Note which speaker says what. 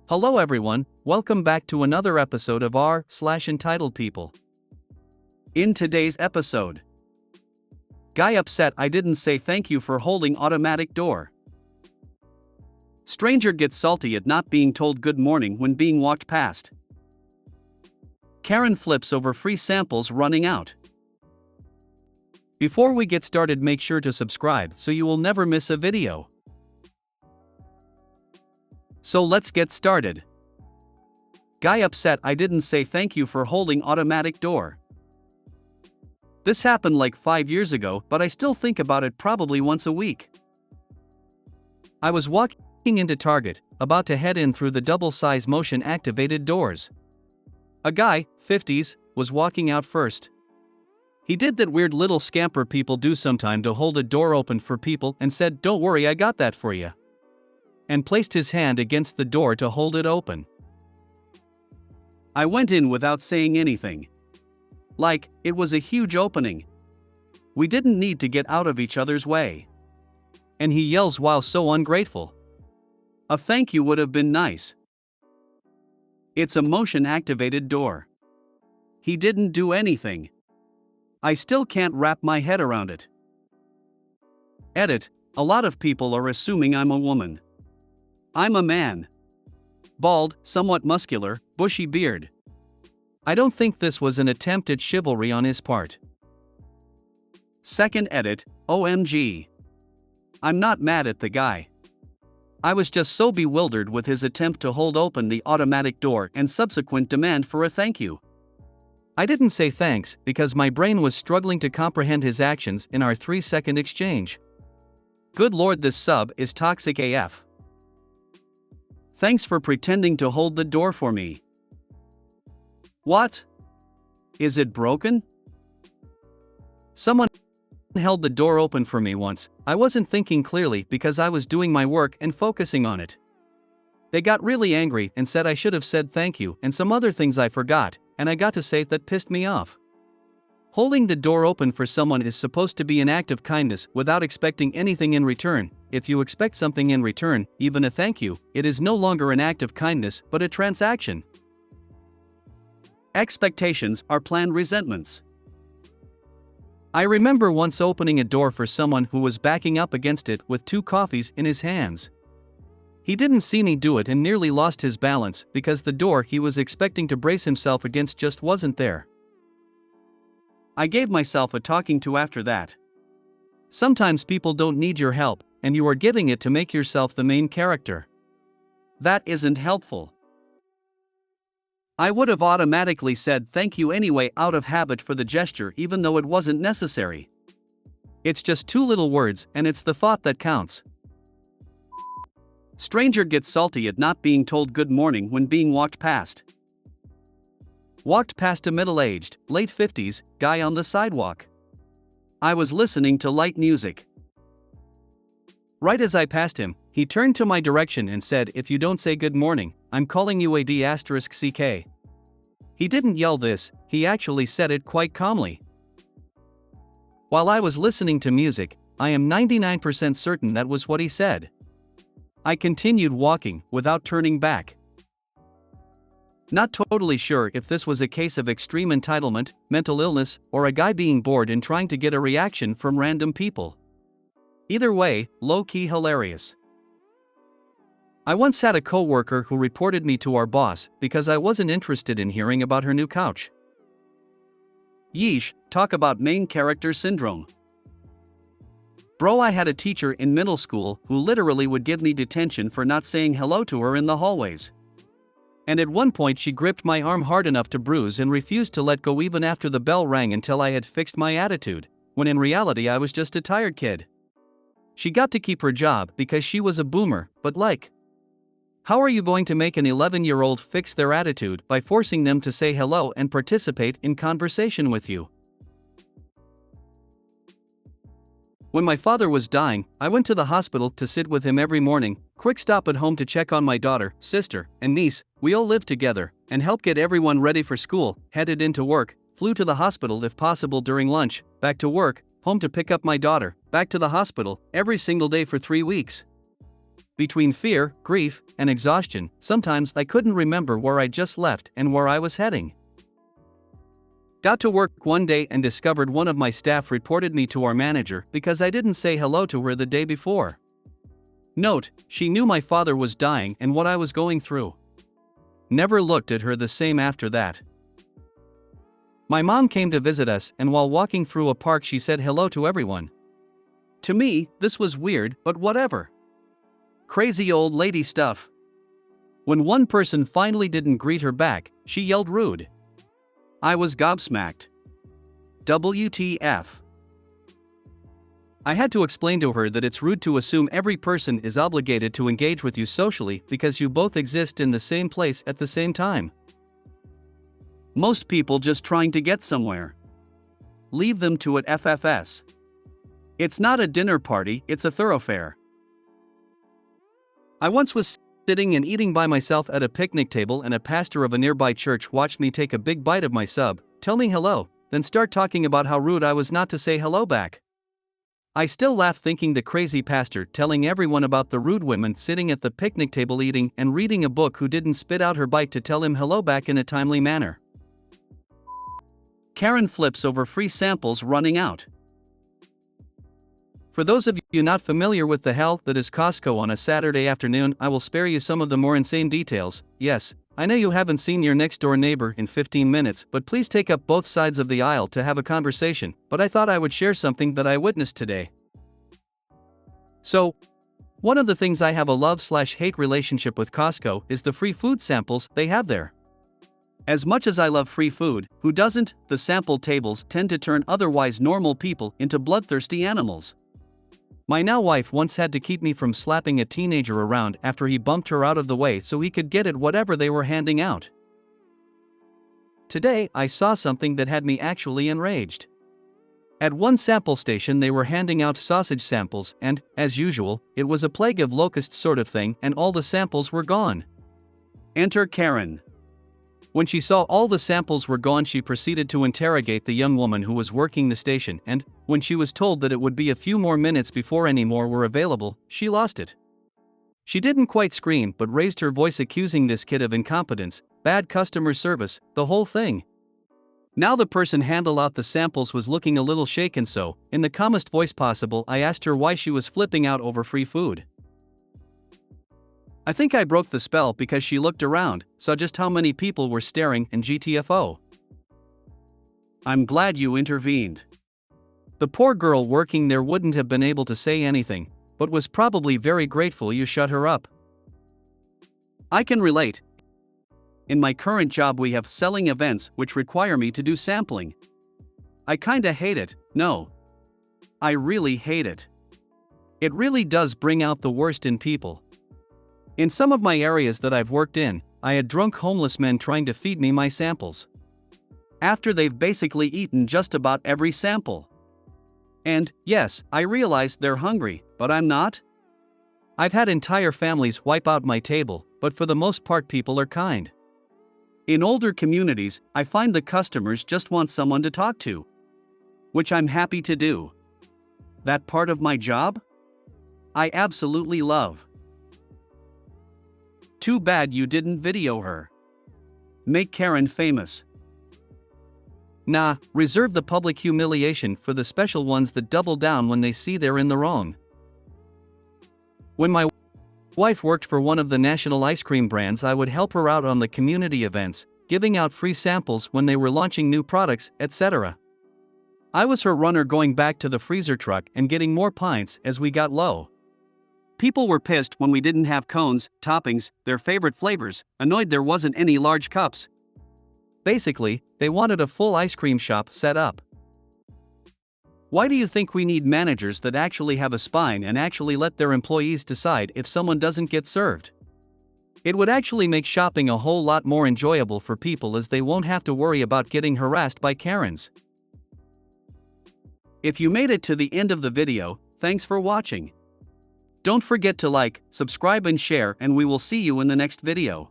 Speaker 1: Hello everyone, welcome back to another episode of r/entitled people. In today's episode, guy upset I didn't say thank you for holding automatic door. Stranger gets salty at not being told good morning when being walked past. Karen flips over free samples running out. Before we get started, make sure to subscribe so you will never miss a video. So let's get started. Guy upset I didn't say thank you for holding automatic door. This happened like 5 years ago, but I still think about it probably once a week. I was walking into Target, about to head in through the double-size motion-activated doors. A guy, 50s, was walking out first. He did that weird little scamper people do sometime to hold a door open for people and said, "Don't worry, I got that for you," and placed his hand against the door to hold it open. I went in without saying anything. Like, it was a huge opening. We didn't need to get out of each other's way. And he yells while so ungrateful. A thank you would have been nice. It's a motion-activated door. He didn't do anything. I still can't wrap my head around it. Edit: a lot of people are assuming I'm a woman. I'm a man. Bald, somewhat muscular, bushy beard. I don't think this was an attempt at chivalry on his part. Second edit: OMG. I'm not mad at the guy. I was just so bewildered with his attempt to hold open the automatic door and subsequent demand for a thank you. I didn't say thanks because my brain was struggling to comprehend his actions in our 3-second exchange. Good lord, this sub is toxic AF. Thanks for pretending to hold the door for me. What? Is it broken? Someone held the door open for me once. I wasn't thinking clearly because I was doing my work and focusing on it. They got really angry and said I should have said thank you and some other things I forgot, and I got to say that pissed me off. Holding the door open for someone is supposed to be an act of kindness without expecting anything in return. If you expect something in return, even a thank you, it is no longer an act of kindness but a transaction. Expectations are planned resentments. I remember once opening a door for someone who was backing up against it with 2 coffees in his hands. He didn't see me do it and nearly lost his balance because the door he was expecting to brace himself against just wasn't there. I gave myself a talking to after that. Sometimes people don't need your help, and you are giving it to make yourself the main character. That isn't helpful. I would have automatically said thank you anyway out of habit for the gesture even though it wasn't necessary. It's just 2 little words and it's the thought that counts. Stranger gets salty at not being told good morning when being walked past. Walked past a middle-aged, late 50s, guy on the sidewalk. I was listening to light music. Right as I passed him, he turned to my direction and said, "If you don't say good morning, I'm calling you a D***CK. He didn't yell this, he actually said it quite calmly. While I was listening to music, I am 99% certain that was what he said. I continued walking, without turning back. Not totally sure if this was a case of extreme entitlement, mental illness, or a guy being bored and trying to get a reaction from random people. Either way, low-key hilarious. I once had a coworker who reported me to our boss because I wasn't interested in hearing about her new couch. Yeesh, talk about main character syndrome. Bro, I had a teacher in middle school who literally would give me detention for not saying hello to her in the hallways. And at one point she gripped my arm hard enough to bruise and refused to let go even after the bell rang until I had fixed my attitude, when in reality I was just a tired kid. She got to keep her job because she was a boomer, but like, how are you going to make an 11-year-old fix their attitude by forcing them to say hello and participate in conversation with you? When my father was dying, I went to the hospital to sit with him every morning, quick stop at home to check on my daughter, sister, and niece. We all lived together, and helped get everyone ready for school, headed into work, flew to the hospital if possible during lunch, back to work, home to pick up my daughter, back to the hospital, every single day for 3 weeks. Between fear, grief, and exhaustion, sometimes I couldn't remember where I just left and where I was heading. Got to work one day and discovered one of my staff reported me to our manager because I didn't say hello to her the day before. Note, she knew my father was dying and what I was going through. Never looked at her the same after that. My mom came to visit us, and while walking through a park she said hello to everyone. To me, this was weird, but whatever. Crazy old lady stuff. When one person finally didn't greet her back, she yelled rude. I was gobsmacked. WTF. I had to explain to her that it's rude to assume every person is obligated to engage with you socially because you both exist in the same place at the same time. Most people just trying to get somewhere. Leave them to it FFS. It's not a dinner party, it's a thoroughfare. I once was sitting and eating by myself at a picnic table and a pastor of a nearby church watched me take a big bite of my sub, tell me hello, then start talking about how rude I was not to say hello back. I still laugh thinking the crazy pastor telling everyone about the rude women sitting at the picnic table eating and reading a book who didn't spit out her bite to tell him hello back in a timely manner. Karen flips over free samples running out. For those of you not familiar with the hell that is Costco on a Saturday afternoon, I will spare you some of the more insane details. Yes, I know you haven't seen your next door neighbor in 15 minutes, but please take up both sides of the aisle to have a conversation. But I thought I would share something that I witnessed today. So, one of the things I have a love/hate relationship with Costco is the free food samples they have there. As much as I love free food, who doesn't? The sample tables tend to turn otherwise normal people into bloodthirsty animals. My now wife once had to keep me from slapping a teenager around after he bumped her out of the way so he could get at whatever they were handing out. Today, I saw something that had me actually enraged. At one sample station they were handing out sausage samples and, as usual, it was a plague of locusts sort of thing and all the samples were gone. Enter Karen. When she saw all the samples were gone, she proceeded to interrogate the young woman who was working the station, and, when she was told that it would be a few more minutes before any more were available, she lost it. She didn't quite scream but raised her voice accusing this kid of incompetence, bad customer service, the whole thing. Now the person handing out the samples was looking a little shaken, so, in the calmest voice possible, I asked her why she was flipping out over free food. I think I broke the spell because she looked around, saw just how many people were staring, and GTFO. I'm glad you intervened. The poor girl working there wouldn't have been able to say anything, but was probably very grateful you shut her up. I can relate. In my current job we have selling events which require me to do sampling. I kinda hate it, no. I really hate it. It really does bring out the worst in people. In some of my areas that I've worked in, I had drunk homeless men trying to feed me my samples. After they've basically eaten just about every sample. And, yes, I realize they're hungry, but I'm not. I've had entire families wipe out my table, but for the most part people are kind. In older communities, I find the customers just want someone to talk to. Which I'm happy to do. That part of my job? I absolutely love. Too bad you didn't video her. Make Karen famous. Nah, reserve the public humiliation for the special ones that double down when they see they're in the wrong. When my wife worked for one of the national ice cream brands, I would help her out on the community events, giving out free samples when they were launching new products, etc. I was her runner going back to the freezer truck and getting more pints as we got low. People were pissed when we didn't have cones, toppings, their favorite flavors, annoyed there wasn't any large cups. Basically, they wanted a full ice cream shop set up. Why do you think we need managers that actually have a spine and actually let their employees decide if someone doesn't get served? It would actually make shopping a whole lot more enjoyable for people as they won't have to worry about getting harassed by Karens. If you made it to the end of the video, thanks for watching. Don't forget to like, subscribe and share, and we will see you in the next video.